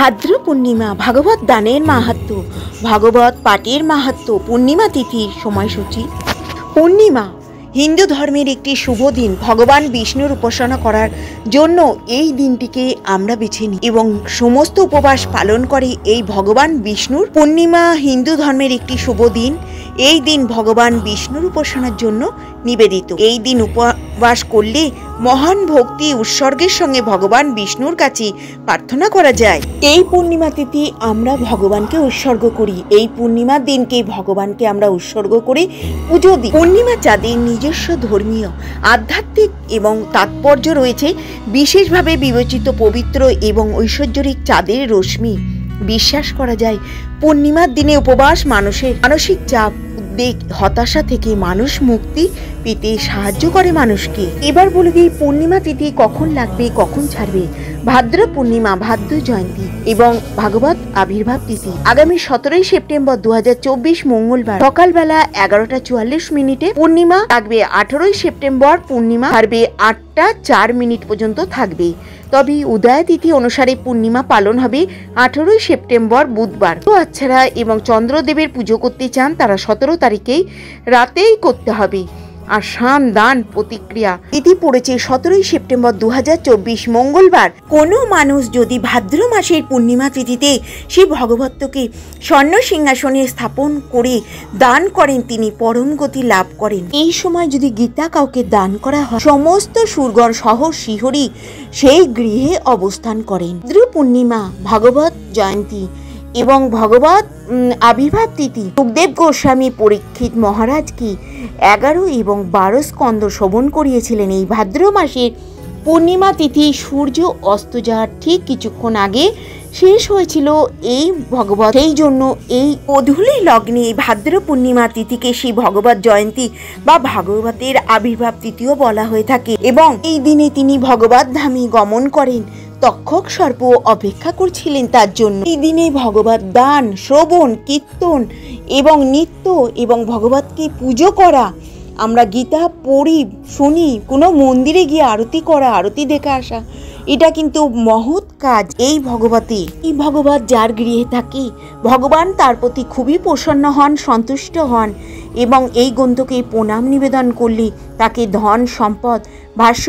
ভাদ্র পূর্ণিমা ভাগবত দানের মাহাত্ম্য, ভাগবত পাঠের মাহাত্ম্য, পূর্ণিমা তিথির সময়সূচি। পূর্ণিমা হিন্দু ধর্মের একটি শুভ দিন। ভগবান বিষ্ণুর উপাসনা করার জন্য এই দিনটিকে আমরা বেছে নিই এবং সমস্ত উপবাস পালন করে এই ভগবান বিষ্ণুর। পূর্ণিমা হিন্দু ধর্মের একটি শুভ দিন। এই দিন ভগবান বিষ্ণুর উপাসনার জন্য নিবেদিত। এই দিন উপবাস করলে মহান ভক্তি উৎসর্গের সঙ্গে ভগবান বিষ্ণুর কাছে প্রার্থনা করা যায়। এই পূর্ণিমা তিথি আমরা ভগবানকে উৎসর্গ করি। এই পূর্ণিমার দিনকে ভগবানকে আমরা উৎসর্গ করে পুজো দিই। পূর্ণিমা চাঁদের নিজস্ব ধর্মীয়, আধ্যাত্মিক এবং তাৎপর্য রয়েছে। বিশেষভাবে বিবেচিত পবিত্র এবং ঐশ্বর্যিক চাঁদের রশ্মি বিশ্বাস করা যায় পূর্ণিমার দিনে উপবাস মানুষের মানসিক চাপ, উদ্বেগ, হতাশা থেকে মানুষ মুক্তি পেতে সাহায্য করে মানুষকে। এবার বলে দিই পূর্ণিমা তিথি কখন লাগবে, কখন ছাড়বে। ভাদ্র পূর্ণিমা, ভাদ্র জয়ন্তী এবং ভাগবত আবির্ভাব তিথি আগামী 17 সেপ্টেম্বর 2024 মঙ্গলবার সকালবেলা 11টা 44 মিনিটে। পূর্ণিমা থাকবে 18 সেপ্টেম্বর। পূর্ণিমা ছাড়বে 8টা 4 মিনিট পর্যন্ত থাকবে। তবে উদয় তিথি অনুসারে পূর্ণিমা পালন হবে 18 সেপ্টেম্বর বুধবার। বাচ্চারা এবং চন্দ্রদেবের পুজো করতে চান তারা 17 তারিখেই রাতেই করতে হবে। আর সাম দান প্রতিক্রিয়া তিথি পড়েছে 17 সেপ্টেম্বর 2024 মঙ্গলবার। কোনো মানুষ যদি ভাদ্র মাসের পূর্ণিমা তিথিতে সেই ভগবতকে স্বর্ণ সিংহাসনে স্থাপন করে দান করেন তিনি পরম গতি লাভ করেন। এই সময় যদি গীতা কাউকে দান করা হয় সমস্ত সুরগণ সহ শিহরি সেই গৃহে অবস্থান করেন। ভাদ্র পূর্ণিমা, ভাগবত জয়ন্তী এবং ভগবত আবির্ভাব তিথি সুখদেব গোস্বামী পরীক্ষিত মহারাজ কি 11 এবং 12 স্কন্ধ শোভন করিয়েছিলেন। এই ভাদ্র মাসের পূর্ণিমা তিথি সূর্য অস্ত যাওয়ার ঠিক কিছুক্ষণ আগে শেষ হয়েছিল এই ভগবত। সেই জন্য এই অধূলি লগ্নে ভাদ্র পূর্ণিমা তিথিকে সেই ভগবত জয়ন্তী বা ভাগবতের আবির্ভাব তিথিও বলা হয়ে থাকে এবং এই দিনে তিনি ভগবত ধামে গমন করেন। তক্ষক সর্প অপেক্ষা করছিলেন তার জন্য। এই দিনে ভগবত দান, শ্রবণ, কীর্তন এবং নৃত্য এবং ভগবতকে পুজো করা, আমরা গীতা পড়ি, শুনি, কোনো মন্দিরে গিয়ে আরতি করা, আরতি দেখে আসা, এটা কিন্তু মহৎ কাজ। এই ভগবত যার গৃহে থাকে ভগবান তার প্রতি খুবই প্রসন্ন হন, সন্তুষ্ট হন এবং এই গ্রন্থকে প্রণাম নিবেদন করলে তাকে ধন সম্পদ, ভাষ্য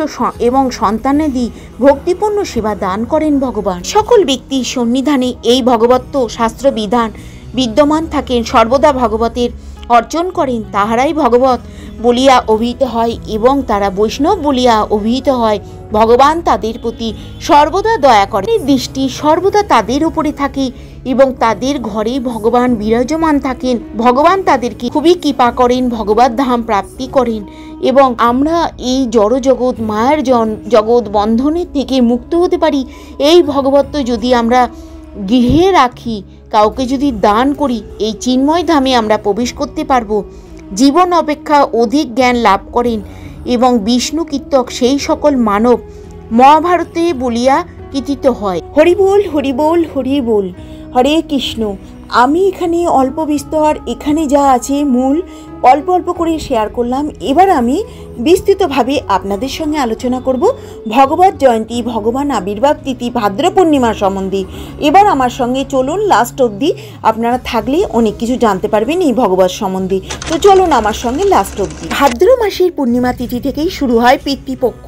এবং সন্তানাদি ভক্তিপূর্ণ সেবা দান করেন ভগবান। সকল ব্যক্তির সন্নিধানে এই ভগবত শাস্ত্র বিধান বিদ্যমান থাকেন, সর্বদা ভগবতের অর্জন করেন, তাহারাই ভগবত বলিয়া অভিহিত হয় এবং তারা বৈষ্ণব বলিয়া অভিহিত হয়। ভগবান তাদের প্রতি সর্বদা দয়া করেন, দৃষ্টি সর্বদা তাদের উপরে থাকে এবং তাদের ঘরে ভগবান বিরাজমান থাকেন। ভগবান তাদেরকে খুবই কৃপা করেন, ভগবত ধাম প্রাপ্তি করেন এবং আমরা এই জড় জগৎ মায়ের জগৎ বন্ধনের থেকে মুক্ত হতে পারি। এই ভগবত যদি আমরা গৃহে রাখি, কাউকে যদি দান করি, এই চিন্ময় ধামে আমরা প্রবেশ করতে পারবো। জীবন অপেক্ষা অধিক জ্ঞান লাভ করেন এবং বিষ্ণু কীর্তক সেই সকল মানব মহাভারতে বলিয়া কীর্তিত হয়। হরি বল, হরি বল, হরি বল, হরে কৃষ্ণ। আমি এখানে অল্প বিস্তর এখানে যা আছে মূল অল্প অল্প করে শেয়ার করলাম। এবার আমি বিস্তৃতভাবে আপনাদের সঙ্গে আলোচনা করব ভগবত জয়ন্তী, ভগবান আবির্ভাব তিথি, ভাদ্র পূর্ণিমা সম্বন্ধে। এবার আমার সঙ্গে চলুন লাস্ট অবধি, আপনারা থাকলে অনেক কিছু জানতে পারবেন এই ভগবত সম্বন্ধে। তো চলুন আমার সঙ্গে লাস্ট অবধি। ভাদ্র মাসের পূর্ণিমা তিথি থেকেই শুরু হয় পিতৃপক্ষ।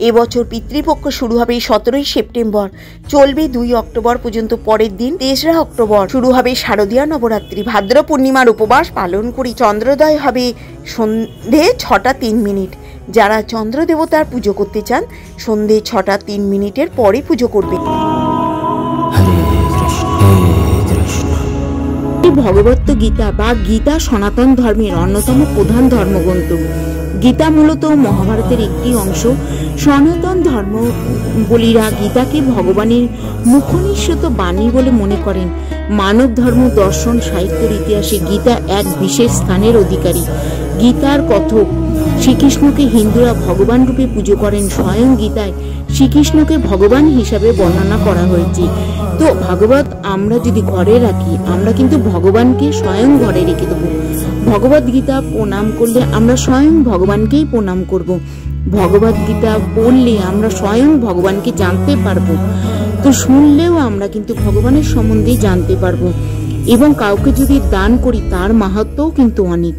এবছর পিতৃপক্ষ শুরু হবে 17 সেপ্টেম্বর, চলবে 2 অক্টোবর পর্যন্ত। পরের দিন 3রা অক্টোবর শুরু হবে শারদীয় নবরাত্রি। ভাদ্র পূর্ণিমার উপবাস পালন করি। চন্দ্রোদয় হবে সন্ধে 6টা 3 মিনিট। যারা চন্দ্র দেবতার পুজো করতে চান সন্ধে 6টা 3 মিনিটের পরে পুজো করবে। ভগবত গীতা বা গীতা সনাতন ধর্মের অন্যতম প্রধান ধর্মগ্রন্থ। গীতা মূলত মহাভারতের একটি অংশ। সনাতন ধর্মাবলীরা গীতাকে ভগবানের মুখনিঃসৃত বাণী বলে মনে করেন। মানব ধর্ম, দর্শন, সাহিত্যের ইতিহাসে গীতা এক বিশেষ স্থানের অধিকারী। গীতার কথক শ্রীকৃষ্ণকে হিন্দুরা ভগবান রূপে পুজো করেন। স্বয়ং গীতায় শ্রীকৃষ্ণকে ভগবান হিসাবে বর্ণনা করা হয়েছে। তো ভাগবত আমরা যদি ঘরে রাখি, আমরা কিন্তু ভগবানকে স্বয়ং ঘরে রেখে দেবো। ভগবত গীতা প্রণাম করলে আমরা স্বয়ং ভগবানকেই প্রণাম করব। ভগবদ গীতা পড়লে আমরা স্বয়ং ভগবানকে জানতে পারবো। তো শুনলেও আমরা কিন্তু ভগবানের সম্বন্ধে জানতে পারবো, এবং কাউকে যদি দান করি তার মাহাত্ম্যও কিন্তু অনেক।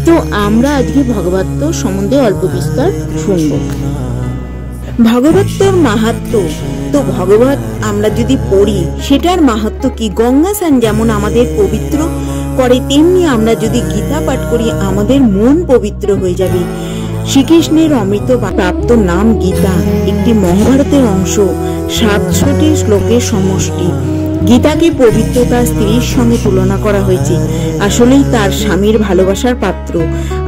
তো আমরা আজকে ভগবত সম্বন্ধে অল্প বিস্তার শুনবো। ভগবত্তর মাহাত্ম্য। তো ভগবত আমরা যদি পড়ি সেটার মাহাত্ম্য কি? গঙ্গা স্নান যেমন আমাদের পবিত্র করে, তেমনি আমরা যদি গীতা পাঠ করি আমাদের মন পবিত্র হয়ে যাবে। শ্রীকৃষ্ণের অমৃত প্রাপ্ত নাম গীতা একটি মহাভারতের অংশ, 700টি শ্লোকের সমষ্টি। গীতাকে পবিত্রতা স্ত্রীর সঙ্গে তুলনা করা হয়েছে। আসলেই তার স্বামীর ভালোবাসার পাত্র,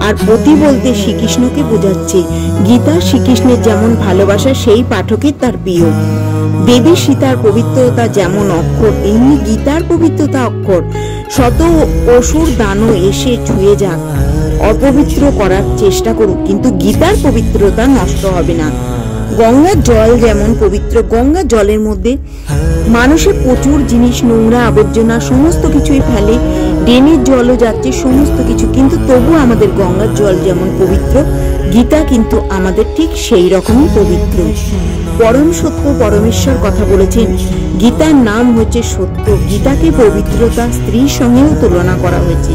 আর পতি বলতে শ্রীকৃষ্ণকে বোঝাচ্ছে। গীতা শ্রীকৃষ্ণের যেমন ভালোবাসা, সেই পাঠকের তার প্রিয়। দেবী সীতার পবিত্রতা যেমন অক্ষর, তেমনি গীতার পবিত্রতা অক্ষর। শত অসুর দানও এসে ছুঁয়ে যাক, অপবিত্র করার চেষ্টা করুক, কিন্তু গীতার পবিত্রতা নষ্ট হবে না। গঙ্গার জল যেমন পবিত্র, গঙ্গার জলের মধ্যে মানুষের প্রচুর জিনিস, নোংরা আবর্জনা সমস্ত কিছুই ফেলে, ড্রেনের জলও যাচ্ছে সমস্ত কিছু, কিন্তু তবু আমাদের গঙ্গার জল যেমন পবিত্র, গীতা কিন্তু আমাদের ঠিক সেই রকমই পবিত্র। পরম সত্য পরমেশ্বর কথা বলেছেন, গীতার নাম হচ্ছে সত্য। গীতাকে পবিত্রতা স্ত্রীর সঙ্গেও তুলনা করা হয়েছে।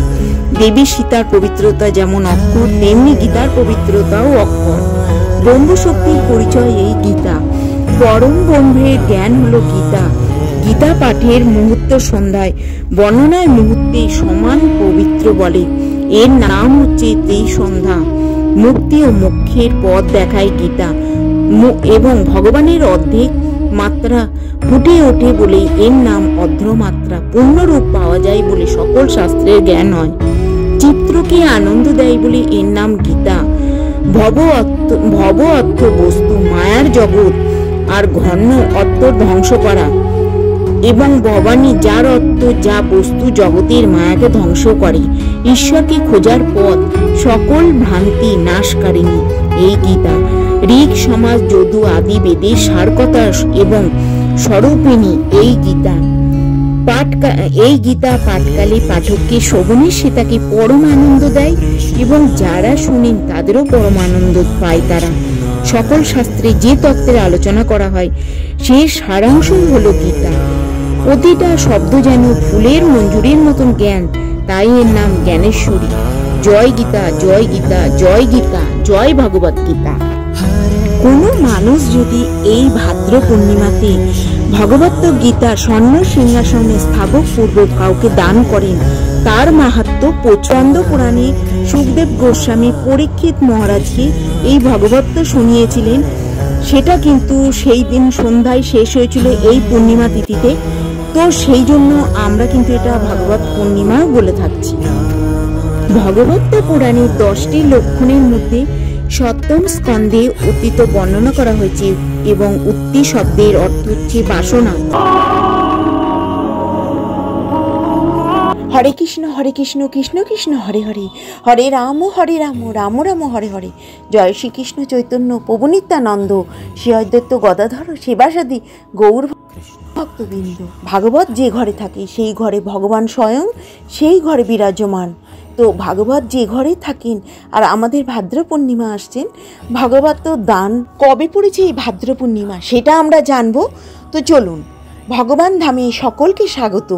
দেবী সীতার পবিত্রতা যেমন অক্ষর, তেমনি গীতার পবিত্রতাও অক্ষর। ব্রহ্মশক্তির পরিচয় এই গীতা। পরম ব্রহ্মের জ্ঞান হলো গীতা। গীতা পাঠের মুহূর্ত সন্ধ্যায়, বর্ণনায় মুহূর্তে সমান পবিত্র বলে। এর নাম হচ্ছে তেই সন্ধ্যা। মুক্তি ও মোক্ষের পথ দেখায় গীতা, এবং ভগবানের অর্ধেক মাত্রা ফুটে ওঠে বলে এর নাম অর্ধমাত্রা। পূর্ণরূপ পাওয়া যায় বলে সকল শাস্ত্রের জ্ঞান হয়। চিত্রকে আনন্দ দেয় বলে এর নাম গীতা। ভব অর্থ বস্তু, মায়ার জগৎ, আর ঘন অর্থ ধ্বংস করা, এবং ভবানী যার অর্থ যা বস্তু জগতের মায়াকে ধ্বংস করে। ঈশ্বরকে খোঁজার পথ, সকল ভ্রান্তি নাশকারিণী এই গীতা। ঋক, সমাজ, যদু আদি বেদের সারকথা এবং স্বরূপিণী এই গীতা। এই গীতা পাঠকালে পাঠককে শ্রবণের সে তাকে পরম আনন্দ দেয়, এবং যারা শুনেন তাদেরও পরম আনন্দ পায় তারা। সকল শাস্ত্রে যে তত্ত্বের আলোচনা করা হয় সে সারাংশই হলো গীতা। প্রতিটা শব্দ যেন ফুলের মঞ্জুরির মতন জ্ঞান, তাই এর নাম জ্ঞানেশ্বরী। জয় গীতা, জয় গীতা, জয় গীতা, জয় ভগবত গীতা। কোনো মানুষ যদি এই ভাদ্র পূর্ণিমাতে ভগবত গীতা স্বর্ণ সিংহাসনে স্থাপক পূর্বক কাউকে দান করেন, তার মাহাত্ম্য প্রচন্ড পুরাণে সুখদেব গোস্বামী পরীক্ষিত মহারাজকে এই ভগবত শুনিয়েছিলেন। সেটা কিন্তু সেই দিন সন্ধ্যায় শেষ হয়েছিল এই পূর্ণিমা তিথিতে। তো সেই জন্য আমরা কিন্তু এটা ভগবত পূর্ণিমা বলে থাকছি। ভগবত পুরাণে 10টি লক্ষণের মধ্যে সপ্তম স্কন্ধে অতীত বর্ণনা করা হয়েছে, এবং উত্তি শব্দের অর্থ হচ্ছে বাসনা। হরে কৃষ্ণ কৃষ্ণ কৃষ্ণ হরে হরে, হরে রাম রাম রাম হরে হরে। জয় শ্রীকৃষ্ণ চৈতন্য প্রভু নিত্যানন্দ, শ্রী অদ্বৈত গদাধর সেবাসাদী গৌর ভক্তবৃন্দ। ভাগবত যে ঘরে থাকে সেই ঘরে ভগবান স্বয়ং সেই ঘরে বিরাজমান। তো ভাগবত যে ঘরে থাকেন, আর আমাদের ভাদ্র পূর্ণিমা আসছেন, ভাগবত দান কবে পড়েছে এই ভাদ্র পূর্ণিমা সেটা আমরা জানবো। তো চলুন, ভগবান ধামে সকলকে স্বাগত।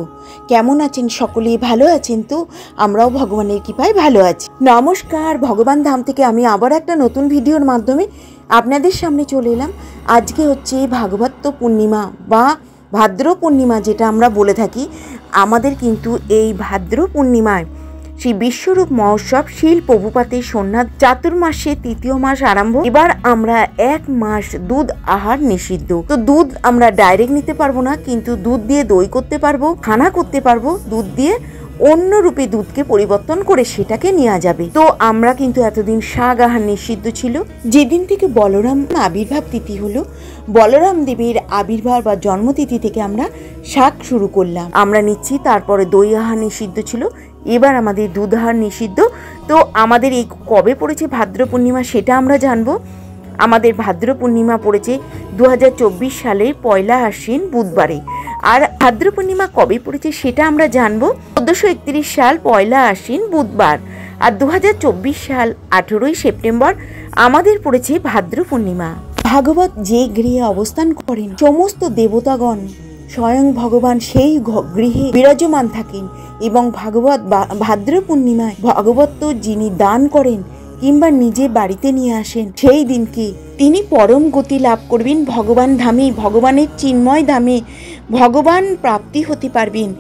কেমন আছেন সকলে? ভালো আছেন তো? আমরাও ভগবানের কৃপায় ভালো আছি। নমস্কার, ভগবান ধাম থেকে আমি আবার একটা নতুন ভিডিওর মাধ্যমে আপনাদের সামনে চলে এলাম। আজকে হচ্ছে ভাগবত পূর্ণিমা বা ভাদ্র পূর্ণিমা যেটা আমরা বলে থাকি। আমাদের কিন্তু এই ভাদ্র পূর্ণিমায় শ্রী বিশ্বরূপ মহোৎসব শিল প্রভুপাতের সন্ন্যাস চাতুর্মাসে 3য় মাস আরম্ভ। এবার আমরা 1 মাস দুধ আহার নিষিদ্ধ। তো দুধ আমরা ডাইরেক্ট নিতে পারবো না, কিন্তু দুধ দিয়ে দই করতে পারবো, খানা করতে পারবো। দুধ দিয়ে অন্য রূপে দুধকে পরিবর্তন করে সেটাকে নেওয়া যাবে। তো আমরা কিন্তু এতদিন শাক আহার নিষিদ্ধ ছিল। যেদিন থেকে বলরাম আবির্ভাব তিথি হলো, বলরাম দেবের আবির্ভাব বা জন্মতিথি থেকে আমরা শাক শুরু করলাম, আমরা নিচ্ছি। তারপরে দই আহার নিষিদ্ধ ছিল, এবার আমাদের দুধ আহার নিষিদ্ধ। তো আমাদের এই কবে পড়েছে ভাদ্র পূর্ণিমা সেটা আমরা জানবো। আমাদের ভাদ্র পূর্ণিমা পড়েছে 2024 সালের 1 আশ্বিন বুধবারে। আর ভাদ্র পূর্ণিমা কবে পড়েছে সেটা আমরা জানবো 1431 সাল 1 আশ্বিন বুধবার। আর 2024 সাল 18ই সেপ্টেম্বর আমাদের পড়েছে ভাদ্র পূর্ণিমা। ভাগবত যে গৃহে অবস্থান করেন সমস্ত দেবতাগণ স্বয়ং ভগবান সেই গৃহে বিরাজমান থাকেন এবং ভাগবত ভাদ্র পূর্ণিমায় ভগবত যিনি দান করেন কিংবা নিজে বাড়িতে নিয়ে আসেন, সেই দিনকে তিনি পরম গতি লাভ করবেন ভগবান ধামে, ভগবানের চিন্ময় ধামে ভগবান প্রাপ্তি হতে পারবেন,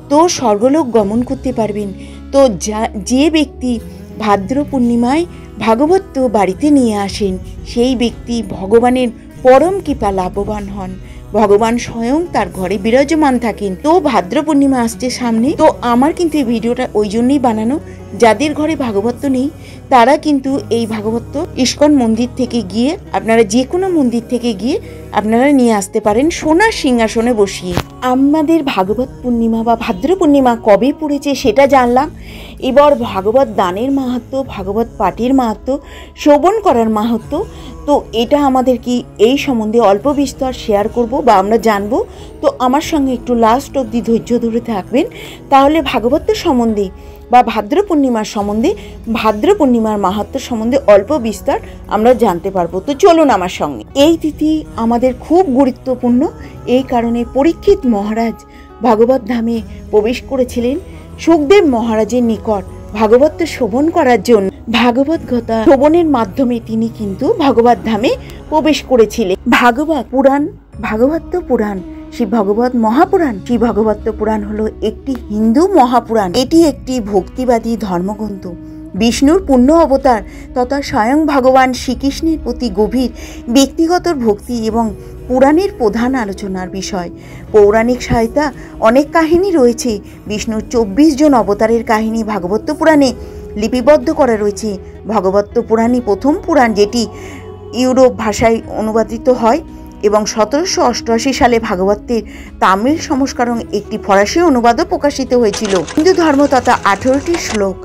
তো স্বর্গলোক গমন করতে পারবেন। তো যে ব্যক্তি ভাদ্র পূর্ণিমায় ভাগবত বাড়িতে নিয়ে আসেন সেই ব্যক্তি ভগবানের পরম কৃপা লাভবান হন, ভগবান স্বয়ং তার ঘরে বিরাজমান থাকেন। তো ভাদ্র পূর্ণিমা আসছে সামনে, তো আমার কিন্তু এই ভিডিওটা ওই জন্যই বানানো, যাদের ঘরে ভাগবত নেই তারা কিন্তু এই ভাগবত ইস্কন মন্দির থেকে গিয়ে, আপনারা যে কোনো মন্দির থেকে গিয়ে আপনারা নিয়ে আসতে পারেন সোনার সিংহাসনে বসিয়ে। আমাদের ভাগবত পূর্ণিমা বা ভাদ্র পূর্ণিমা কবে পড়েছে সেটা জানলাম। এবার ভাগবত দানের মাহাত্ম্য, ভাগবত পাঠের মাহাত্ম্য, শ্রবণ করার মাহাত্ম্য, তো এটা আমাদের কি এই সম্বন্ধে অল্প বিস্তর শেয়ার করব বা আমরা জানবো। তো আমার সঙ্গে একটু লাস্ট অবধি ধৈর্য ধরে থাকবেন, তাহলে ভাগবত সম্বন্ধে বা ভাদ্র পূর্ণিমার সম্বন্ধে, ভাদ্র পূর্ণিমার মাহাত্ম্য সম্বন্ধে অল্প বিস্তর আমরা জানতে পারবো। তো চলুন আমার সঙ্গে। এই তিথি আমাদের খুব গুরুত্বপূর্ণ, এই কারণে পরীক্ষিত মহারাজ ভাগবত ধামে প্রবেশ করেছিলেন সুখদেব মহারাজের নিকট ভাগবত শ্রবণ করার জন্য। ভাগবত কথা শ্রবণের মাধ্যমে তিনি কিন্তু ভগবত ধামে প্রবেশ করেছিলেন। ভাগবত পুরাণ, ভাগবত পুরাণ, শ্রী ভগবত মহাপুরাণ। শ্রী ভগবত পুরাণ হলো একটি হিন্দু মহাপুরাণ। এটি একটি ভক্তিবাদী ধর্মগ্রন্থ, বিষ্ণুর পূর্ণ অবতার তথা স্বয়ং ভগবান শ্রীকৃষ্ণের প্রতি গভীর ব্যক্তিগত ভক্তি এবং পুরাণের প্রধান আলোচনার বিষয়। পৌরাণিক সাহিত্যে অনেক কাহিনী রয়েছে। বিষ্ণুর 24 জন অবতারের কাহিনী ভাগবত পুরাণে লিপিবদ্ধ করা রয়েছে। ভাগবত পুরাণই প্রথম পুরাণ যেটি ইউরোপ ভাষায় অনুবাদিত হয় এবং 1788 সালে ভাগবতের তামিল সংস্করণ একটি ফরাসি অনুবাদও প্রকাশিত হয়েছিল। হিন্দু ধর্ম তথা 18টি শ্লোক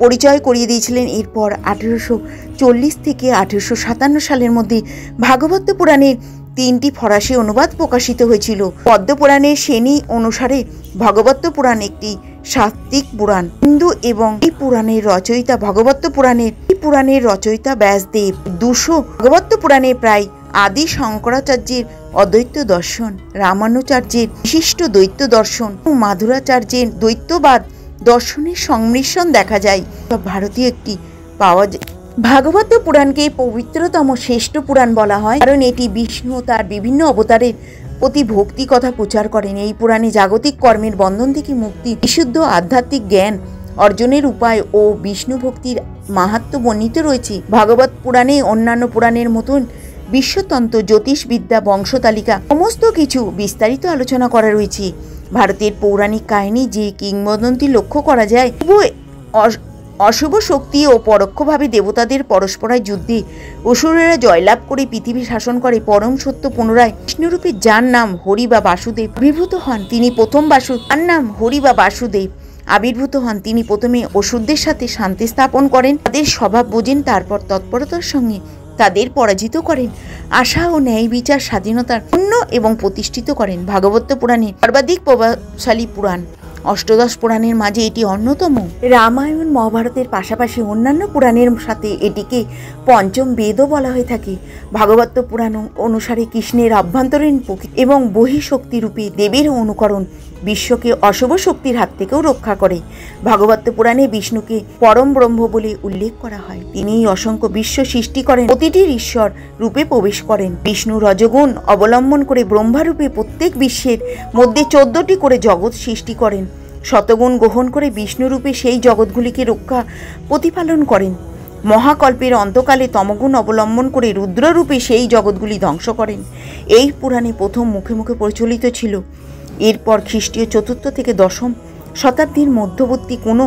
পরিচয় করিয়ে দিয়েছিলেন। এরপর 1840 থেকে 1857 সালের মধ্যে ভাগবত পুরাণের 3টি ফরাসি অনুবাদ প্রকাশিত হয়েছিল। পদ্মপুরাণের শ্রেণী অনুসারে ভাগবত পুরাণ একটি সাত্ত্বিক পুরাণ। হিন্দু এবং এই পুরাণের রচয়িতা পুরাণের রচয়িতা ব্যাসদেব। 200 ভাগবত পুরাণে প্রায় আদি শঙ্করাচার্যের অদ্বৈত দর্শন, রামানুচার্যের বিশিষ্ট দ্বৈত দর্শন ও মাধুরাচার্যের দ্বৈতবাদ দর্শনের সংমিশ্রণ দেখা যায়। ভারতীয় একটি পাওয়া যায়। ভাগবত পুরাণকে পবিত্রতম শ্রেষ্ঠ পুরাণ বলা হয়, কারণ এটি বিষ্ণু তার বিভিন্ন অবতারের প্রতি ভক্তি কথা প্রচার করেন। এই পুরাণে জাগতিক কর্মের বন্ধন থেকে মুক্তি, বিশুদ্ধ আধ্যাত্মিক জ্ঞান অর্জনের উপায় ও বিষ্ণু ভক্তির মাহাত্ম্য বর্ণিত রয়েছে। ভাগবত পুরাণে অন্যান্য পুরাণের মতন বিশ্বতন্ত্র, জ্যোতিষবিদ্যা, বংশতালিকা সমস্ত কিছু বিস্তারিত আলোচনা করা রয়েছে। ভারতের পৌরাণিক কাহিনী যে কিংবদন্তি লক্ষ্য করা যায়, অশুভ শক্তি ও পরোক্ষভাবে দেবতাদের পরস্পরের যুদ্ধে অসুরেরা জয়লাভ করে পৃথিবী শাসন করে পরম সত্য পুনরায় বিষ্ণুরূপে যার নাম হরি বা বাসুদেব আবির্ভূত হন, তিনি প্রথম যার নাম হরি বা বাসুদেব আবির্ভূত হন তিনি প্রথমে অসুরদের সাথে শান্তি স্থাপন করেন, তাদের স্বভাব বোঝেন, তারপর তৎপরতার সঙ্গে তাদের পরাজিত করেন, আশা ও ন্যায় বিচার স্বাধীনতার পূর্ণ এবং প্রতিষ্ঠিত করেন। ভাগবত পুরাণে সর্বাধিক প্রভাবশালী পুরাণ, অষ্টাদশ পুরাণের মাঝে এটি অন্যতম। রামায়ণ মহাভারতের পাশাপাশি অন্যান্য পুরাণের সাথে এটিকে পঞ্চম বেদও বলা হয়ে থাকে। ভাগবত পুরাণ অনুসারে কৃষ্ণের অভ্যন্তরীণ এবং বহিঃশক্তি রূপে দেবীর অনুকরণ বিশ্বকে অশুভ শক্তির হাত থেকেও রক্ষা করে। ভাগবত পুরাণে বিষ্ণুকে পরম ব্রহ্ম বলে উল্লেখ করা হয়। তিনি অসংখ্য বিশ্ব সৃষ্টি করেন, প্রতিটির ঈশ্বর রূপে প্রবেশ করেন। বিষ্ণু রজগুণ অবলম্বন করে ব্রহ্মারূপে প্রত্যেক বিশ্বের মধ্যে 14টি করে জগৎ সৃষ্টি করেন। শতগুণ গ্রহণ করে বিষ্ণুরূপে সেই জগৎগুলিকে রক্ষা প্রতিপালন করেন। মহাকল্পের অন্তকালে তমগুণ অবলম্বন করে রুদ্ররূপে সেই জগৎগুলি ধ্বংস করেন। এই পুরাণে প্রথম মুখে মুখে প্রচলিত ছিল। এরপর খ্রিস্টীয় 4th থেকে 10ম শতাব্দীর মধ্যবর্তী কোনো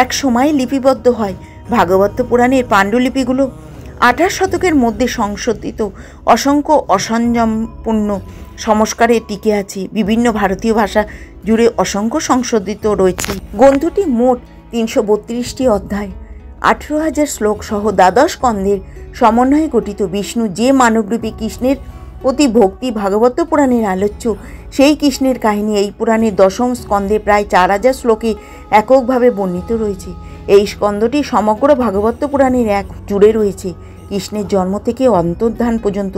এক সময়ে লিপিবদ্ধ হয়। ভাগবত পুরাণের পাণ্ডুলিপিগুলো 28 শতকের মধ্যে সংশোধিত অসংখ্য অসংযমপূর্ণ সংস্কারে টিকে আছে। বিভিন্ন ভারতীয় ভাষা জুড়ে অসংখ্য সংশোধিত রয়েছে। গ্রন্থটি মোট 332টি অধ্যায়, 18,000 শ্লোক সহ দ্বাদশ স্কন্ধের সমন্বয়ে গঠিত। বিষ্ণু যে মানবরূপী কৃষ্ণের অতি ভক্তি ভাগবত পুরাণের আলোচ্য সেই কৃষ্ণের কাহিনী এই পুরাণের 10ম স্কন্ধে প্রায় 4000 শ্লোকে এককভাবে বর্ণিত রয়েছে। এই স্কন্ধটি সমগ্র ভাগবত পুরাণের এক জুড়ে রয়েছে। কৃষ্ণের জন্ম থেকে অন্তর্ধান পর্যন্ত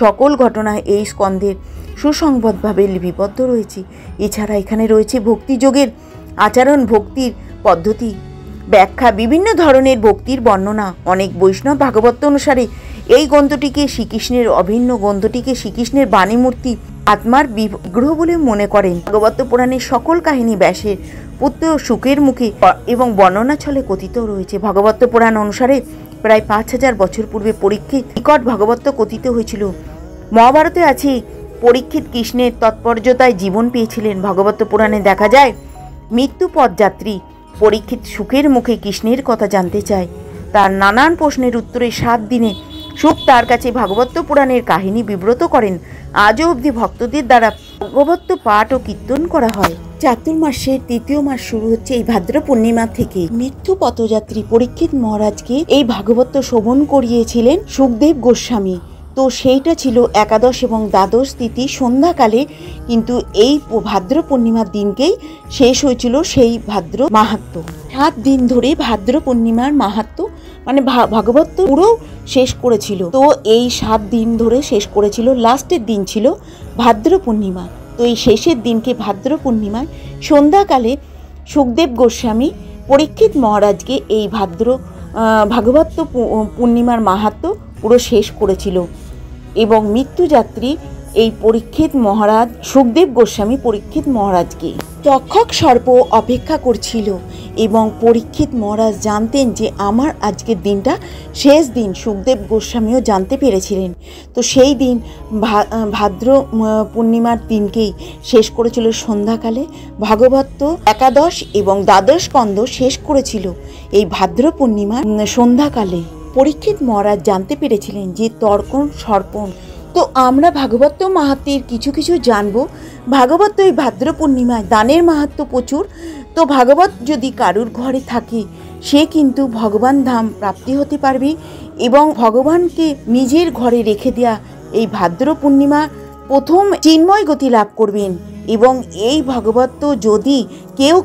সকল ঘটনা এই স্কন্ধের সুসংবদ্ধভাবে লিপিবদ্ধ রয়েছে। এছাড়া এখানে রয়েছে ভক্তিযোগের আচরণ, ভক্তির পদ্ধতি, ব্যাখ্যা, বিভিন্ন ধরনের ভক্তির বর্ণনা। অনেক বৈষ্ণব ভাগবত অনুসারে এই গ্রন্থটিকে শ্রীকৃষ্ণের অভিন্ন গ্রন্থটিকে শ্রীকৃষ্ণের বাণীমূর্তি, আত্মার বিগ্রহ বলে মনে করেন। ভাগবত পুরাণের সকল কাহিনী ব্যাসের পুত্র সুকের মুখে এবং বর্ণনা ছলে কথিত রয়েছে। ভাগবত পুরাণ অনুসারে প্রায় 5000 বছর পূর্বে পরীক্ষিত নিকট ভাগবত কথিত হয়েছিল। মহাভারতে আছে পরীক্ষিত কৃষ্ণের তৎপর্যতায় জীবন পেয়েছিলেন। ভাগবত পুরাণে দেখা যায় মৃত্যু পথযাত্রী পরীক্ষিত সুখের মুখে কৃষ্ণের কথা জানতে চায়। তার নানান প্রশ্নের উত্তরে 7 দিনে সুখ তার কাছে ভাগবত পুরাণের কাহিনী বিব্রত করেন। আজও অবধি ভক্তদের দ্বারা ভাগবত পাঠ ও কীর্তন করা হয়। চাতুর্মাসের 3য় মাস শুরু হচ্ছে এই ভাদ্র পূর্ণিমা থেকে। মৃত্যু পথযাত্রী পরীক্ষিত মহারাজকে এই ভাগবত শ্রবণ করিয়েছিলেন সুখদেব গোস্বামী। তো সেইটা ছিল একাদশ এবং দ্বাদশ তিথি সন্ধ্যাকালে, কিন্তু এই ভাদ্র পূর্ণিমার দিনকেই শেষ হয়েছিল সেই ভাদ্র মাহাত্ম্য। 7 দিন ধরে ভাদ্র পূর্ণিমার মাহাত্ম্য মানে ভাগবত পুরো শেষ করেছিল। তো এই 7 দিন ধরে শেষ করেছিল, লাস্টের দিন ছিল ভাদ্র পূর্ণিমা। তো এই শেষের দিনকে ভাদ্র পূর্ণিমায় সন্ধ্যাকালে সুখদেব গোস্বামী পরীক্ষিত মহারাজকে এই ভাগবত পূর্ণিমার মাহাত্ম্য পুরো শেষ করেছিল। এবং মৃত্যুযাত্রী এই পরীক্ষিত মহারাজ সুখদেব গোস্বামী পরীক্ষিত মহারাজকে তক্ষক সর্প অপেক্ষা করছিল এবং পরীক্ষিত মহারাজ জানতেন যে আমার আজকের দিনটা শেষ দিন। সুখদেব গোস্বামীও জানতে পেরেছিলেন। তো সেই দিন ভাদ্র পূর্ণিমার দিনকেই শেষ করেছিল সন্ধ্যাকালে। ভাগবত একাদশ এবং দ্বাদশ স্কন্ধ শেষ করেছিল এই ভাদ্র পূর্ণিমার সন্ধ্যাকালে। পরীক্ষিত মহারাজ জানতে পেরেছিলেন যে তর্কণ সর্পণ। তো আমরা ভাগবত মাহাত্ম্যের কিছু জানবো। ভাগবত এই ভাদ্র পূর্ণিমায় দানের মাহাত্ম্য প্রচুর। তো ভাগবত যদি কারুর ঘরে থাকে সে কিন্তু ভগবান ধাম প্রাপ্তি হতে পারবে এবং ভগবানকে নিজের ঘরে রেখে দেয়া এই ভাদ্র পূর্ণিমা প্রথম চিন্ময় গতি লাভ করবেন। এবং এই ভাগবত যদি কেউ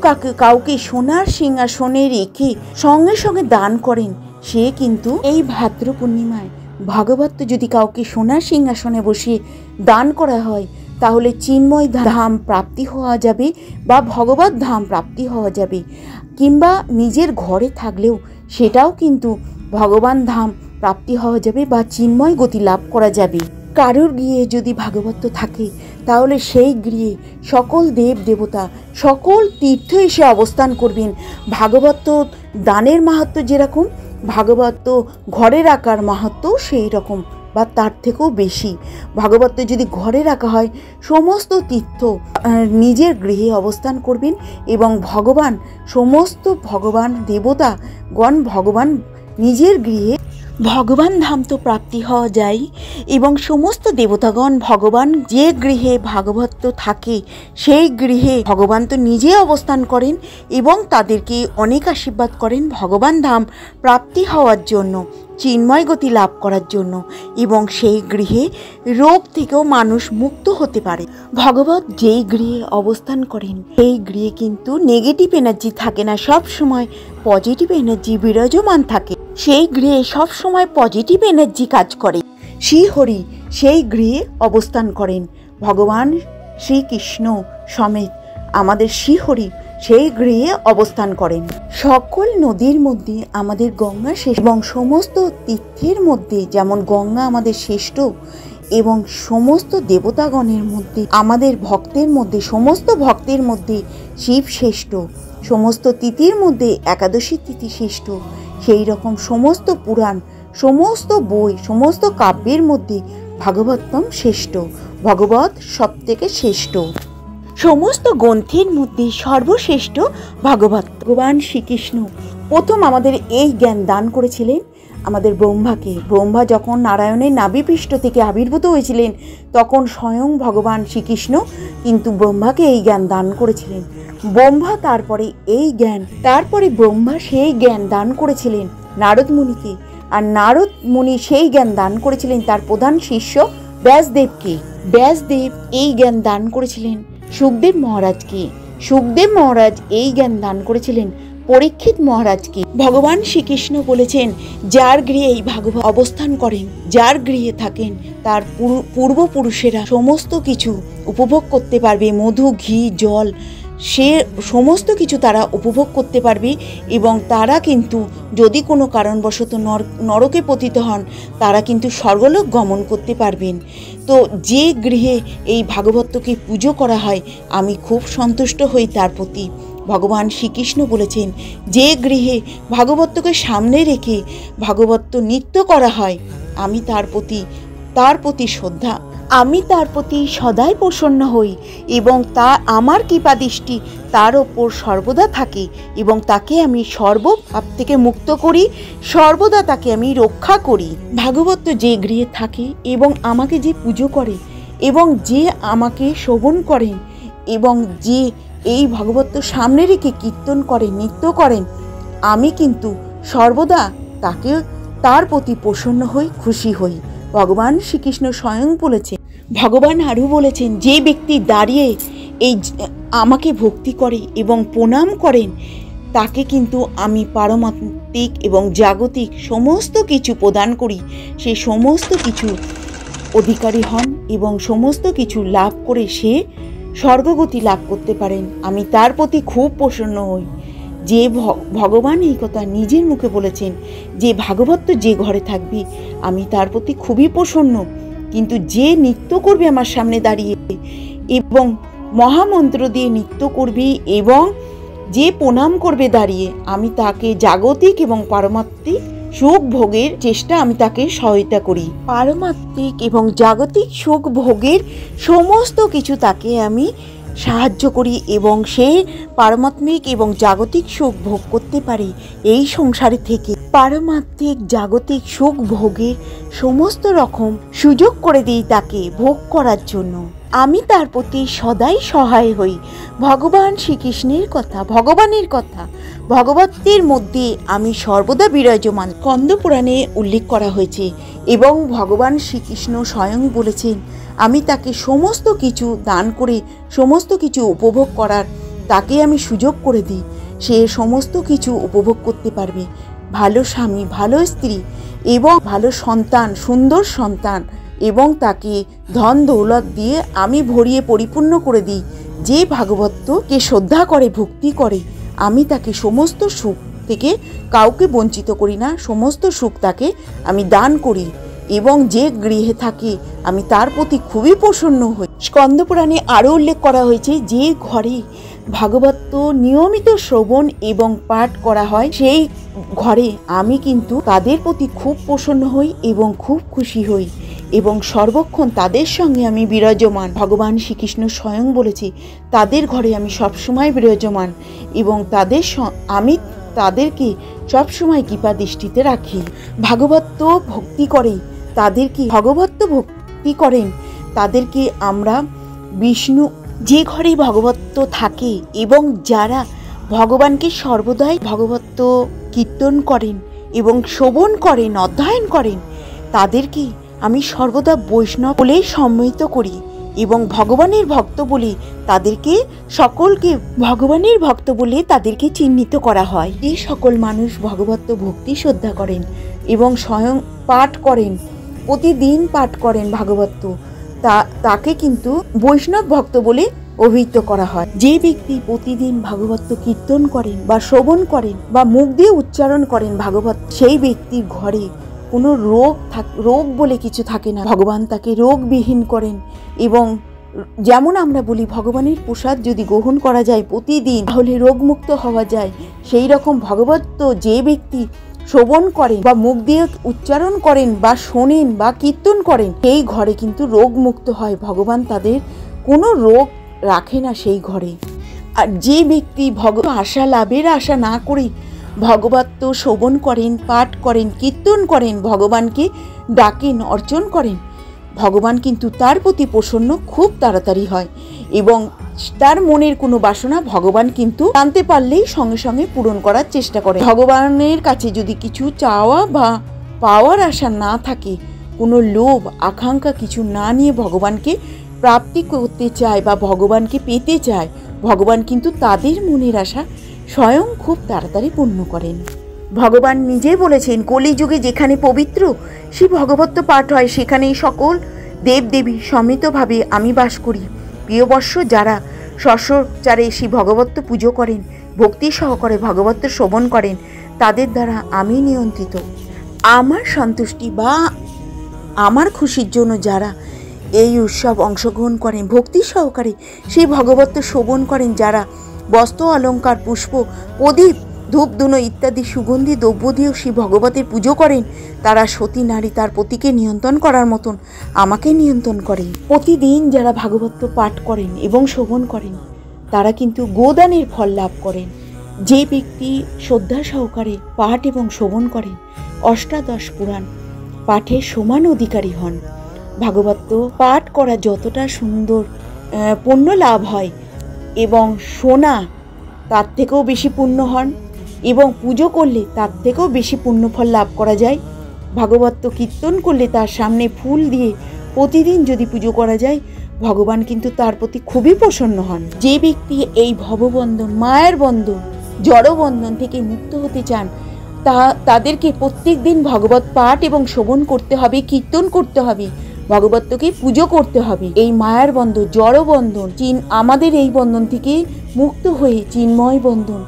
কাউকে সোনার সিংহাসনে রেখে সঙ্গে সঙ্গে দান করেন, সে কিন্তু এই ভাদ্র পূর্ণিমায় ভাগবত যদি কাউকে সোনার সিংহাসনে বসিয়ে দান করা হয় তাহলে চিন্ময় ধাম প্রাপ্তি হওয়া যাবে বা ভগবত ধাম প্রাপ্তি হওয়া যাবে। কিংবা নিজের ঘরে থাকলেও সেটাও কিন্তু ভগবান ধাম প্রাপ্তি হওয়া যাবে বা চিন্ময় গতি লাভ করা যাবে। কারুর গৃহে যদি ভাগবত থাকে তাহলে সেই গৃহে সকল দেব দেবতা সকল তীর্থ এসে অবস্থান করবেন। ভাগবত দানের মাহাত্ম্য যেরকম, ভাগবত ঘরে রাখার মাহাত্ম্য সেই রকম বা তার থেকেও বেশি। ভাগবত যদি ঘরে রাখা হয় সমস্ত তীর্থ নিজের গৃহে অবস্থান করবেন এবং সমস্ত ভগবান দেবতাগণ ভগবান নিজের গৃহে ভগবান ধাম তো প্রাপ্তি হওয়া যায় এবং সমস্ত দেবতাগণ ভগবান যে গৃহে ভাগবত থাকে সেই গৃহে ভগবান তো নিজে অবস্থান করেন এবং তাদেরকে অনেক আশীর্বাদ করেন ভগবান ধাম প্রাপ্তি হওয়ার জন্য, চিন্ময় গতি লাভ করার জন্য এবং সেই গৃহে রোগ থেকেও মানুষ মুক্ত হতে পারে। ভগবত যেই গৃহে অবস্থান করেন সেই গৃহে কিন্তু নেগেটিভ এনার্জি থাকে না, সব সময় পজিটিভ এনার্জি বিরাজমান থাকে। সেই গৃহে সব সময় পজিটিভ এনার্জি কাজ করে। শ্রীহরি সেই গৃহে অবস্থান করেন। ভগবান শ্রীকৃষ্ণ সমেত আমাদের শ্রীহরি সেই গৃহে অবস্থান করেন। সকল নদীর মধ্যে আমাদের গঙ্গা শ্রেষ্ঠ এবং সমস্ত তীর্থের মধ্যে যেমন গঙ্গা আমাদের শ্রেষ্ঠ এবং সমস্ত দেবতাগণের মধ্যে আমাদের সমস্ত ভক্তের মধ্যে শিব শ্রেষ্ঠ, সমস্ত তিথির মধ্যে একাদশী তিথি শ্রেষ্ঠ। সেই রকম সমস্ত পুরাণ, সমস্ত বই, সমস্ত কাব্যের মধ্যে ভাগবতম শ্রেষ্ঠ। ভগবত সব থেকে শ্রেষ্ঠ। সমস্ত গ্রন্থের মধ্যে সর্বশ্রেষ্ঠ ভাগবত। ভগবান শ্রীকৃষ্ণ প্রথম আমাদের এই জ্ঞান দান করেছিলেন আমাদের ব্রহ্মাকে। ব্রহ্মা যখন নারায়ণের নাভিপৃষ্ঠ থেকে আবির্ভূত হয়েছিলেন তখন স্বয়ং ভগবান শ্রীকৃষ্ণ কিন্তু ব্রহ্মাকে এই জ্ঞান দান করেছিলেন। তারপরে ব্রহ্মা সেই জ্ঞান দান করেছিলেন নারদ মুনিকে, আর নারদ মুনি সেই জ্ঞান দান করেছিলেন তার প্রধান শিষ্য ব্যাসদেবকে। ব্যাসদেব এই জ্ঞান দান করেছিলেন সুখদেব মহারাজকে। সুখদেব মহারাজ এই জ্ঞান দান করেছিলেন পরীক্ষিত মহারাজকে। ভগবান শ্রীকৃষ্ণ বলেছেন, যার গৃহে এই ভাগবত অবস্থান করেন, যার গৃহে থাকেন, তার পূর্বপুরুষেরা সমস্ত কিছু উপভোগ করতে পারবে। মধু, ঘি, জল, সে সমস্ত কিছু তারা উপভোগ করতে পারবে। এবং তারা কিন্তু যদি কোনো কারণবশত নরকে পতিত হন, তারা কিন্তু স্বর্গলোক গমন করতে পারবেন। তো যে গৃহে এই ভাগবতকে পুজো করা হয়, আমি খুব সন্তুষ্ট হই তার প্রতি। ভগবান শ্রীকৃষ্ণ বলেছেন, যে গৃহে ভাগবতকে সামনে রেখে ভাগবত নৃত্য করা হয়, আমি তার প্রতি শ্রদ্ধা, আমি তার প্রতি সদাই প্রসন্ন হই এবং আমার কৃপাদৃষ্টি তার ওপর সর্বদা থাকে এবং তাকে আমি সর্বপাপ থেকে মুক্ত করি, সর্বদা তাকে আমি রক্ষা করি। ভাগবত যে গৃহে থাকে এবং আমাকে যে পুজো করে এবং যে আমাকে শোভন করেন এবং যে এই ভাগবত সামনে রেখে কীর্তন করেন, নৃত্য করেন, আমি কিন্তু সর্বদা তার প্রতি প্রসন্ন হই, খুশি হই। ভগবান শ্রীকৃষ্ণ স্বয়ং বলেছেন, ভগবান আরও বলেছেন, যে ব্যক্তি দাঁড়িয়ে এই আমাকে ভক্তি করে এবং প্রণাম করেন, তাকে কিন্তু আমি পারমাত্মিক এবং জাগতিক সমস্ত কিছু প্রদান করি। সে সমস্ত কিছু অধিকারী হন এবং সমস্ত কিছু লাভ করে সে স্বর্গগতি লাভ করতে পারেন। আমি তার প্রতি খুব প্রসন্ন হই। যে ভগবান এই কথা নিজের মুখে বলেছেন যে ভাগবত যে ঘরে থাকবে, আমি তার প্রতি খুবই প্রসন্ন। কিন্তু যে নৃত্য করবে আমার সামনে দাঁড়িয়ে এবং মহামন্ত্র দিয়ে নৃত্য করবে এবং যে প্রণাম করবে দাঁড়িয়ে, আমি তাকে জাগতিক এবং পারমাত্মিক সুখ ভোগের চেষ্টা আমি তাকে সহায়তা করি। পারমাত্মিক এবং জাগতিক সুখ ভোগের সমস্ত কিছু তাকে আমি সাহায্য করি এবং সে পারমাত্মিক এবং জাগতিক সুখ ভোগ করতে পারে। এই সংসারে থেকে পারমাত্মিক জাগতিক সুখ ভোগের সমস্ত রকম সুযোগ করে দিই তাকে ভোগ করার জন্য। আমি তার প্রতি সদাই সহায় হই। ভগবান শ্রীকৃষ্ণের কথা, ভগবানের কথা, ভগবতের মধ্যে আমি সর্বদা বিরাজমান স্কন্দ পুরাণে উল্লেখ করা হয়েছে এবং ভগবান শ্রীকৃষ্ণ স্বয়ং বলেছেন, আমি তাকে সমস্ত কিছু দান করে সমস্ত কিছু উপভোগ করার তাকে আমি সুযোগ করে দিই। সে সমস্ত কিছু উপভোগ করতে পারবে। ভালো স্বামী, ভালো স্ত্রী এবং ভালো সন্তান, সুন্দর সন্তান, এবং তাকে ধন দৌলত দিয়ে আমি ভরিয়ে পরিপূর্ণ করে দিই। যে ভাগবতকে শ্রদ্ধা করে, ভক্তি করে, আমি তাকে সমস্ত সুখ থেকে কাউকে বঞ্চিত করি না, সমস্ত সুখ তাকে আমি দান করি এবং যে গৃহে থাকে আমি তার প্রতি খুবই প্রসন্ন হই। স্কন্দপুরাণে আরও উল্লেখ করা হয়েছে, যে ঘরে ভাগবত নিয়মিত শ্রবণ এবং পাঠ করা হয়, সেই ঘরে আমি কিন্তু তাদের প্রতি খুব প্রসন্ন হই এবং খুব খুশি হই এবং সর্বক্ষণ তাদের সঙ্গে আমি বিরাজমান। ভগবান শ্রীকৃষ্ণ স্বয়ং বলেছে, তাদের ঘরে আমি সবসময় বিরাজমান এবং আমি তাদেরকে সবসময় কৃপা দৃষ্টিতে রাখি। ভাগবত ভক্তি করে তাদেরকে, ভগবত ভক্তি করেন তাদেরকে আমরা বিষ্ণু, যে ঘরে ভগবত থাকে এবং যারা ভগবানকে সর্বদাই ভগবত কীর্তন করেন এবং শ্রবণ করেন, অধ্যয়ন করেন, তাদেরকে আমি সর্বদা বৈষ্ণব বলে সম্মিলিত করি এবং ভগবানের ভক্ত বলে তাদেরকে, সকলকে ভগবানের ভক্ত বলে তাদেরকে চিহ্নিত করা হয়। যে সকল মানুষ ভগবত ভক্তি শ্রদ্ধা করেন এবং স্বয়ং পাঠ করেন, প্রতিদিন পাঠ করেন ভাগবত, তাকে কিন্তু বৈষ্ণব ভক্ত বলে অভিহিত করা হয়। যে ব্যক্তি প্রতিদিন ভাগবত কীর্তন করেন বা শ্রবণ করেন বা মুখ দিয়ে উচ্চারণ করেন ভাগবত, সেই ব্যক্তির ঘরে কোনো রোগ বলে কিছু থাকে না। ভগবান তাকে রোগবিহীন করেন এবং যেমন আমরা বলি ভগবানের প্রসাদ যদি গ্রহণ করা যায় প্রতিদিন, তাহলে রোগমুক্ত হওয়া যায়। সেই রকম ভাগবত যে ব্যক্তি শ্রবণ করেন বা মুখ দিয়ে উচ্চারণ করেন বা শোনেন বা কীর্তন করেন, সেই ঘরে কিন্তু রোগমুক্ত হয়। ভগবান তাদের কোনো রোগ রাখে না সেই ঘরে। আর যে ব্যক্তি আশা লাভের আশা না করে ভগবত শ্রবণ করেন, পাঠ করেন, কীর্তন করেন, ভগবানকে ডাকেন, অর্চন করেন, ভগবান কিন্তু তার প্রতি প্রসন্ন খুব তাড়াতাড়ি হয় এবং তার মনের কোনো বাসনা ভগবান কিন্তু জানতে পারলেই সঙ্গে সঙ্গে পূরণ করার চেষ্টা করে। ভগবানের কাছে যদি কিছু চাওয়া বা পাওয়ার আশা না থাকে, কোনো লোভ আকাঙ্ক্ষা কিছু না নিয়ে ভগবানকে প্রাপ্তি করতে চায় বা ভগবানকে পেতে চায়, ভগবান কিন্তু তাদের মনের আশা স্বয়ং খুব তাড়াতাড়ি পূর্ণ করেন। ভগবান নিজেই বলেছেন, কলিযুগে যেখানে পবিত্র শ্রী ভগবত্ত পাঠ হয় সেখানেই সকল দেবদেবী সমিতভাবে আমি বাস করি। প্রিয়বর্ষ যারা সশচারে শ্রী ভগবত্ত পুজো করেন, ভক্তি সহকারে ভগবত্ত শ্রবণ করেন, তাদের দ্বারা আমি নিয়ন্ত্রিত। আমার সন্তুষ্টি বা আমার খুশির জন্য যারা এই উৎসব অংশগ্রহণ করেন, ভক্তি সহকারে সেই ভগবত্ত শ্রবণ করেন, যারা বস্ত্র অলঙ্কার পুষ্প প্রদীপ ধূপধুনো ইত্যাদি সুগন্ধি দ্রব্য দিয়েও শ্রী ভগবতের পুজো করেন, তারা সতী নারী তার পতিকে নিয়ন্ত্রণ করার মতন আমাকে নিয়ন্ত্রণ করেন। প্রতিদিন যারা ভাগবত পাঠ করেন এবং শ্রবণ করেন তারা কিন্তু গোদানের ফল লাভ করেন। যে ব্যক্তি শ্রদ্ধা সহকারে পাঠ এবং শ্রবণ করেন অষ্টাদশ পুরাণ পাঠের সমান অধিকারী হন। ভাগবত পাঠ করা যতটা সুন্দর পুণ্য লাভ হয় এবং শোনা তার থেকেও বেশি পুণ্য হন, এবং পুজো করলে তার থেকেও বেশি পুণ্যফল লাভ করা যায়। ভাগবত কীর্তন করলে তার সামনে ফুল দিয়ে প্রতিদিন যদি পুজো করা যায়, ভগবান কিন্তু তার প্রতি খুবই প্রসন্ন হন। যে ব্যক্তি এই ভববন্ধন, মায়ের বন্ধন, জড়বন্ধন থেকে মুক্ত হতে চান, তাদেরকে প্রত্যেক দিন ভগবত পাঠ এবং শ্রবণ করতে হবে, কীর্তন করতে হবে, ভগবতকে পুজো করতে হবে। এই মায়ার বন্ধন, জড়বন্ধন, আমাদের এই বন্ধন থেকে মুক্ত হয়ে চিন্ময় বন্ধন,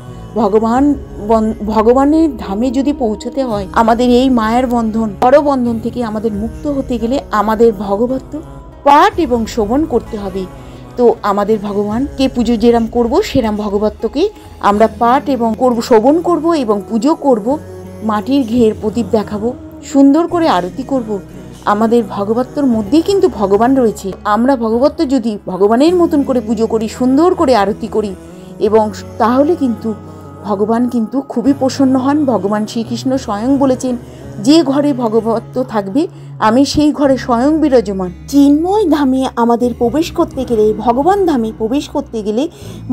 ভগবানের ধামে যদি পৌঁছতে হয়, আমাদের এই মায়ের বন্ধন, জড়বন্ধন থেকে আমাদের মুক্ত হতে গেলে আমাদের ভগবত পাঠ এবং শ্রবণ করতে হবে। তো আমাদের ভগবানকে পুজো যেরাম করব সেরাম ভগবতকে আমরা পাঠ এবং শ্রবণ করব এবং পুজো করব। মাটির ঘের প্রদীপ দেখাবো, সুন্দর করে আরতি করব। আমাদের ভগবত্তর মধ্যেই কিন্তু ভগবান রয়েছে। আমরা ভগবত্ত যদি ভগবানের মতন করে পুজো করি, সুন্দর করে আরতি করি, এবং তাহলে কিন্তু ভগবান কিন্তু খুবই প্রসন্ন হন। ভগবান শ্রীকৃষ্ণ স্বয়ং বলেছেন, যে ঘরে ভগবত্ত থাকবে আমি সেই ঘরে স্বয়ং বিরাজমান। চিন্ময় ধামে আমাদের প্রবেশ করতে গেলে, ভগবান ধামে প্রবেশ করতে গেলে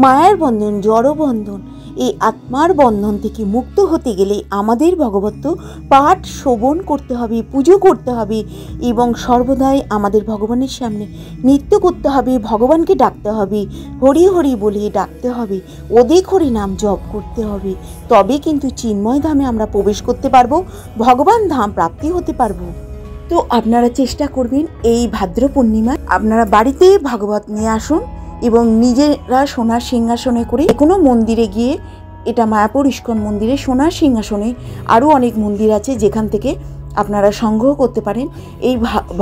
মায়ার বন্ধন, জড়বন্ধন, এই আত্মার বন্ধন থেকে মুক্ত হতে গেলে আমাদের ভগবত্ত পাঠ শ্রবণ করতে হবে, পুজো করতে হবে, এবং সর্বদাই আমাদের ভগবানের সামনে নৃত্য করতে হবে, ভগবানকে ডাকতে হবে, হরি হরি বলে ডাকতে হবে, অধিক হরি নাম জপ করতে হবে। তবে কিন্তু চিন্ময় ধামে আমরা প্রবেশ করতে পারবো, ভগবান ধাম প্রাপ্তি হতে পারবো। তো আপনারা চেষ্টা করবেন এই ভাদ্র পূর্ণিমায় আপনারা বাড়িতে ভাগবত নিয়ে আসুন এবং নিজেরা সোনার সিংহাসনে করে কোনো মন্দিরে গিয়ে, এটা মায়াপুর ইস্কন মন্দিরে সোনার সিংহাসনে, আরও অনেক মন্দির আছে যেখান থেকে আপনারা সংগ্রহ করতে পারেন। এই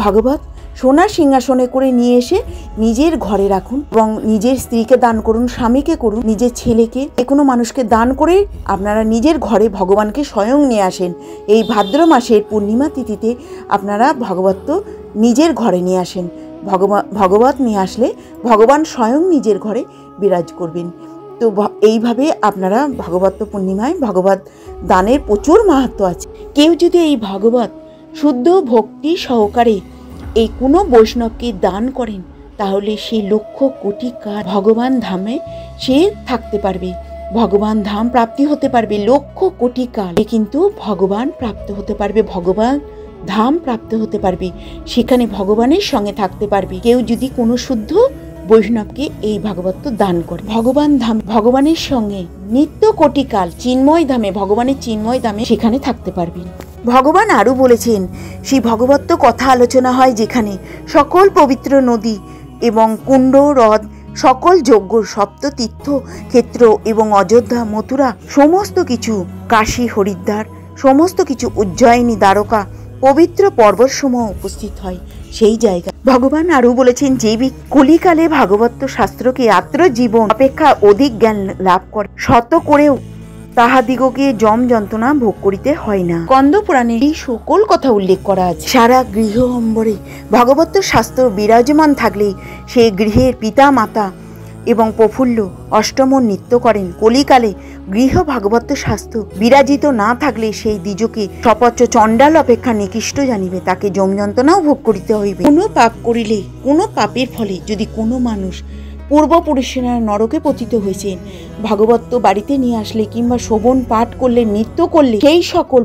ভাগবত সোনার সিংহাসনে করে নিয়ে এসে নিজের ঘরে রাখুন এবং নিজের স্ত্রীকে দান করুন, স্বামীকে করুন, নিজের ছেলেকে, যে কোনো মানুষকে দান করে আপনারা নিজের ঘরে ভগবানকে স্বয়ং নিয়ে আসেন। এই ভাদ্র মাসের পূর্ণিমা তিথিতে আপনারা ভগবত নিজের ঘরে নিয়ে আসেন। ভগবত নিয়ে আসলে ভগবান স্বয়ং নিজের ঘরে বিরাজ করবেন। তো এইভাবে আপনারা ভাগবত পূর্ণিমায় ভগবত দানের প্রচুর মাহাত্ম্য আছে। কেউ যদি এই ভগবত শুদ্ধ ভক্তি সহকারে এই কোনো বৈষ্ণবকে দান করেন, তাহলে সে লক্ষ কোটি কাল ভগবান ধামে সে থাকতে পারবে, ভগবান ধাম প্রাপ্তি হতে পারবে। লক্ষ কোটি কাল কিন্তু ভগবান প্রাপ্ত হতে পারবে, ভগবান ধাম প্রাপ্ত হতে পারবে, সেখানে ভগবানের সঙ্গে থাকতে পারবে। কেউ যদি কোনো শুদ্ধ বৈষ্ণবকে এই ভাগবত দান করে, ভগবান ধাম, ভগবানের সঙ্গে নিত্য কোটি কাল চিন্ময় ধামে, ভগবানের চিন্ময় ধামে সেখানে থাকতে পারবেন। ভগবান আরও বলেছেন, সেই ভগবত কথা আলোচনা হয় যেখানে সকল পবিত্র নদী এবং কুণ্ড, হ্রদ, সকল যজ্ঞ, সপ্ত তীর্থ ক্ষেত্র এবং অযোধ্যা, মথুরা, সমস্ত কিছু, কাশী, হরিদ্বার, সমস্ত কিছু, উজ্জয়িনী, দ্বারকা, পবিত্র পর্বতসমূহ উপস্থিত হয় সেই জায়গা। ভগবান আরও বলেছেন, যে কলিকালে ভাগবত শাস্ত্রকে আত্মজীবন অপেক্ষা অধিক জ্ঞান লাভ করে, শত করেও তাহাদিগকে যম যন্ত্রণা ভোগ করিতে হয় না। স্কন্দ পুরাণে এই সকল কথা উল্লেখ করা আছে। সারা গৃহ অম্বরে ভগবত শাস্ত্র বিরাজমান থাকলে সেই গৃহের পিতা মাতা এবং প্রফুল্ল অষ্টম নৃত্য করেন। কলিকালে গৃহ ভাগবত শাস্ত্র বিরাজিত না থাকলে সেই দ্বিজকে সপচ্চ চণ্ডাল অপেক্ষা নিকৃষ্ট জানিবে, তাকে যম যন্ত্রণাও ভোগ করিতে হইবে। কোনো পাপ করিলে, কোনো পাপের ফলে যদি কোনো মানুষ পূর্বপুরুষেরা নরকে পতিত হয়েছেন। ভাগবত বাড়িতে নিয়ে আসলে কিংবা শোভন পাঠ করলে, নৃত্য করলে সেই সকল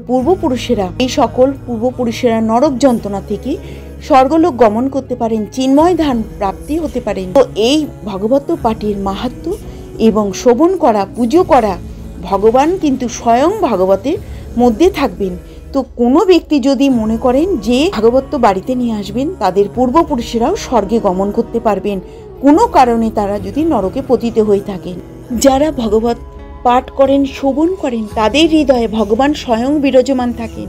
পূর্বপুরুষেরা নরক যন্ত্রণা থেকে স্বর্গলোক গমন করতে পারেন, চিন্ময় ধাম প্রাপ্তি হতে পারেন। তো এই ভাগবত পাঠের মাহাত্ম্য এবং শোভন করা, পুজো করা, ভগবান কিন্তু স্বয়ং ভাগবতের মধ্যে থাকবেন। তো কোনো ব্যক্তি যদি মনে করেন যে ভাগবত বাড়িতে নিয়ে আসবেন, তাদের পূর্বপুরুষেরাও স্বর্গে গমন করতে পারবেন কোনো কারণে তারা যদি নরকে পতিত হয়ে থাকেন। যারা ভগবত পাঠ করেন, শোভন করেন, তাদের হৃদয়ে ভগবান স্বয়ং বিরাজমান থাকেন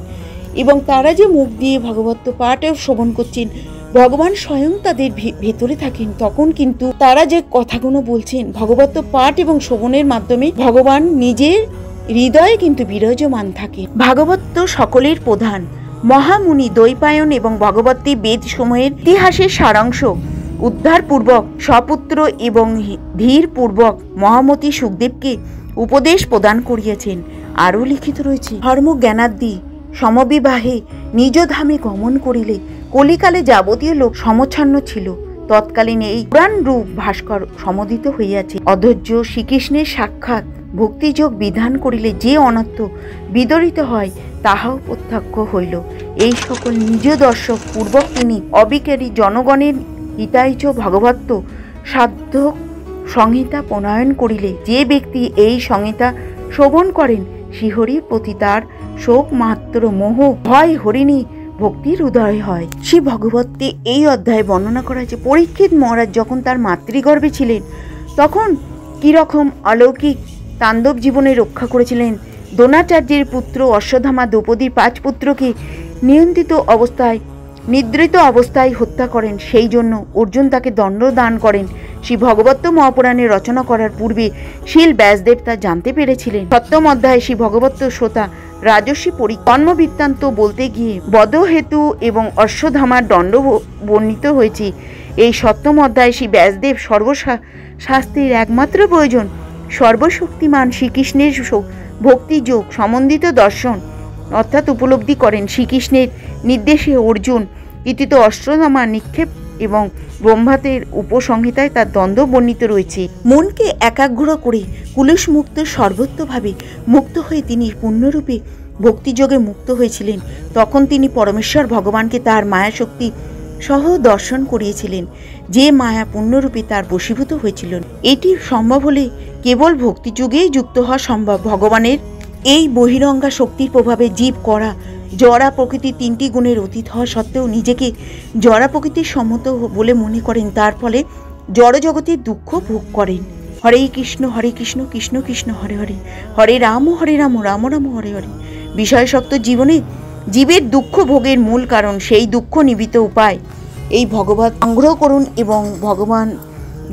এবং তারা যে মুখ দিয়ে ভগবত পাঠ ও শোভন করছেন, ভগবান স্বয়ং তাদের ভেতরে থাকেন। তখন কিন্তু তারা যে কথাগুলো বলছেন ভগবত পাঠ এবং শোভনের মাধ্যমে ভগবান নিজের হৃদয়ে কিন্তু বিরাজমান থাকে। ভাগবত সকলের প্রধান। মহামুনি দ্বৈপায়ন এবং ভগবতী বেদ সময়ের ইতিহাসের সারাংশ উদ্ধারপূর্বক সপুত্র এবং ধীরপূর্বক মহামতি সুখদেবকে উপদেশ প্রদান করিয়াছেন। আরও লিখিত রয়েছে, ধর্ম জ্ঞানাদ্দি সমবিবাহে নিজ ধামে গমন করিলে কলিকালে যাবতীয় লোক সমচ্ছন্ন ছিল। তৎকালীন এই পুরাণ রূপ ভাস্কর সমদিত হইয়াছে। অধৈর্য শ্রীকৃষ্ণের সাক্ষাৎ ভক্তিযোগ বিধান করিলে যে অনর্থ বিদরিত হয় তাহাও প্রত্যক্ষ হইল। এই সকল নিজ দর্শক পূর্বক তিনি অবিকারী জনগণের হিতাইচ ভগবত সাধক সংহিতা প্রণয়ন করিলে যে ব্যক্তি এই সংহিতা শোভন করেন, শ্রীহরির প্রতি তার শোক মাত্র মোহ ভয় হরিণী ভক্তির উদয় হয়। শ্রী ভগবতে এই অধ্যায়ে বর্ণনা করা হয়েছে, পরীক্ষিত মহারাজ যখন তার মাতৃগর্ভে ছিলেন তখন কিরকম অলৌকিক তাণ্ডব জীবনে রক্ষা করেছিলেন। দ্রোণাচার্যের পুত্র অশ্বত্থামা দ্রৌপদীর 5 পুত্রকে নিদ্রিত অবস্থায় হত্যা করেন। সেই জন্য অর্জুন তাকে দণ্ড দান করেন। শ্রী ভগবত মহাপুরাণের রচনা করার পূর্বে শিল ব্যাসদেব তা জানতে পেরেছিলেন। সপ্তম অধ্যায়ে শ্রী ভগবত শ্রোতা রাজস্বী কর্মবৃত্তান্ত বলতে গিয়ে বধহেতু এবং অশ্বত্থামার দণ্ড বর্ণিত হয়েছে। এই সপ্তম অধ্যায়ে শ্রী ব্যাসদেব সর্বশাস্ত্রের একমাত্র প্রয়োজন সর্বশক্তিমান শ্রীকৃষ্ণের ভক্তিযোগ সম্বন্ধিত দর্শন অর্থাৎ উপলব্ধি করেন। শ্রীকৃষ্ণের নির্দেশে অর্জুন কৃতিত অশ্বত্থামার নিক্ষেপ এবং ব্রহ্মাতের উপসংহিতায় তার দ্বন্দ্ব বর্ণিত রয়েছে। মনকে একাগ্র করে কুলেশমুক্ত সর্বত্রভাবে মুক্ত হয়ে তিনি পূর্ণরূপে ভক্তিযোগে মুক্ত হয়েছিলেন। তখন তিনি পরমেশ্বর ভগবানকে তার মায়াশক্তি সহ দর্শন করিয়েছিলেন, যে মায়া পূর্ণরূপে তার বশীভূত হয়েছিল। এটি সম্ভব হলে কেবল ভক্তিযোগেই যুক্ত হওয়া সম্ভব। ভগবানের এই বহিরঙ্গা শক্তির প্রভাবে জীব করা জড়া প্রকৃতির 3টি গুণের অতীত হওয়া সত্ত্বেও নিজেকে জড়া প্রকৃতির সম্মত বলে মনে করেন, তার ফলে জড়জগতের দুঃখ ভোগ করেন। হরে কৃষ্ণ কৃষ্ণ কৃষ্ণ হরে হরে, হরে রাম রাম রাম হরে হরে। বিষয়শক্ত জীবনে জীবের দুঃখ ভোগের মূল কারণ, সেই দুঃখ নিবৃত্ত উপায় এই ভগবত সংগ্রহ করুন। এবং ভগবান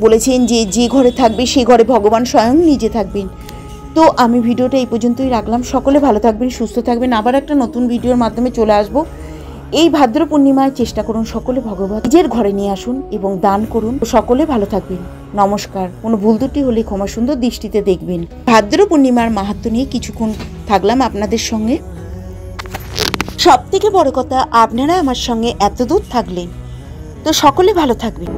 বলেছেন যে যে ঘরে থাকবে সে ঘরে ভগবান স্বয়ং নিজে থাকবেন। তো আমি ভিডিওটা এই পর্যন্তই রাখলাম। সকলে ভালো থাকবেন, সুস্থ থাকবেন। আবার একটা নতুন ভিডিওর মাধ্যমে চলে আসব। এই ভাদ্র পূর্ণিমায় চেষ্টা করুন সকলে ভগবান নিজের ঘরে নিয়ে আসুন এবং দান করুন। সকলে ভালো থাকবেন। নমস্কার। কোনো ভুল ত্রুটি হলে ক্ষমা সুন্দর দৃষ্টিতে দেখবেন। ভাদ্র পূর্ণিমার মাহাত্ম্য নিয়ে কিছুক্ষণ থাকলাম আপনাদের সঙ্গে। সব থেকে বড় কথা, আপনারা আমার সঙ্গে এত দূর থাকলেন। তো সকলে ভালো থাকবেন।